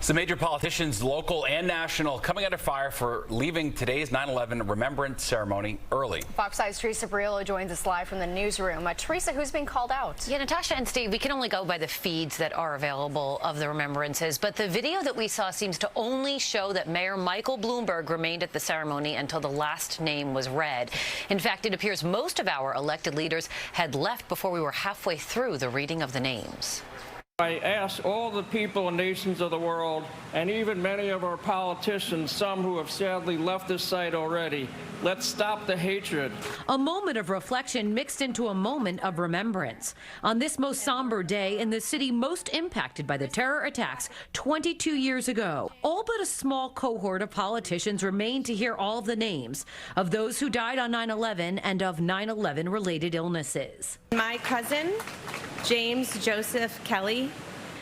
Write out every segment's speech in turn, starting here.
Some major politicians, local and national, coming under fire for leaving today's 9/11 remembrance ceremony early. Fox 5's Teresa Priolo joins us live from the newsroom. Teresa, who's being called out? Yeah, Natasha and Steve, we can only go by the feeds that are available of the remembrances, but the video that we saw seems to only show that Mayor Michael Bloomberg remained at the ceremony until the last name was read. In fact, it appears most of our elected leaders had left before we were halfway through the reading of the names. I ask all the people and nations of the world, and even many of our politicians, some who have sadly left this site already, let's stop the hatred. A moment of reflection mixed into a moment of remembrance. On this most somber day in the city most impacted by the terror attacks 22 years ago, all but a small cohort of politicians remain to hear all of the names of those who died on 9/11 and of 9/11 related illnesses. My cousin, James Joseph Kelly.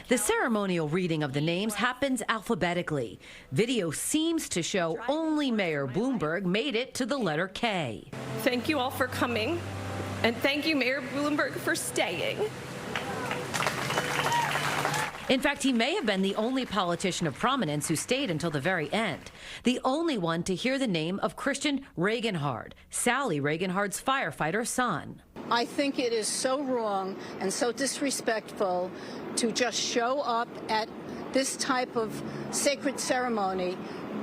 The ceremonial reading of the names happens alphabetically. Video seems to show only Mayor Bloomberg made it to the letter K. Thank you all for coming, and thank you, Mayor Bloomberg, for staying. In fact, he may have been the only politician of prominence who stayed until the very end. The only one to hear the name of Christian Regenhard, Sally Regenhard's firefighter son. I think it is so wrong and so disrespectful to just show up at this type of sacred ceremony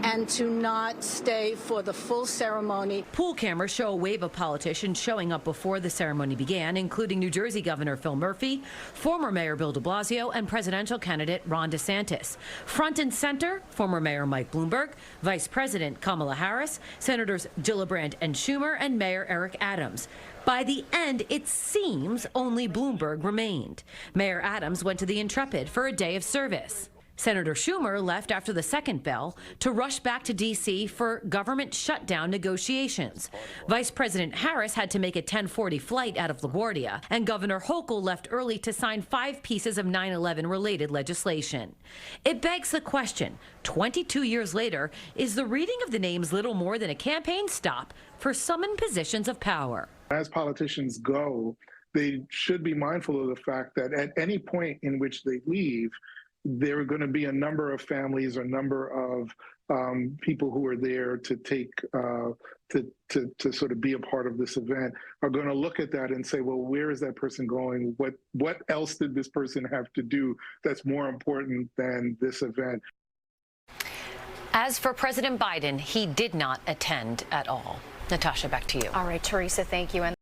and to not stay for the full ceremony. Pool cameras show a wave of politicians showing up before the ceremony began, including New Jersey Governor Phil Murphy, former Mayor Bill de Blasio, and presidential candidate Ron DeSantis. Front and center, former Mayor Mike Bloomberg, Vice President Kamala Harris, Senators Gillibrand and Schumer, and Mayor Eric Adams. By the end, it seems only Bloomberg remained. Mayor Adams went to the Intrepid for a day of service. Senator Schumer left after the second bell to rush back to D.C. for government shutdown negotiations. Vice President Harris had to make a 10:40 flight out of LaGuardia, and Governor Hochul left early to sign 5 pieces of 9/11 related legislation. It begs the question, 22 years later, is the reading of the names little more than a campaign stop for some in positions of power? As politicians go, they should be mindful of the fact that at any point in which they leave, there are going to be a number of families or number of people who are there to take to sort of be a part of this event are going to look at that and say, well, where is that person going? What else did this person have to do that's more important than this event? As for President Biden, he did not attend at all. Natasha, back to you. All right, Teresa, thank you.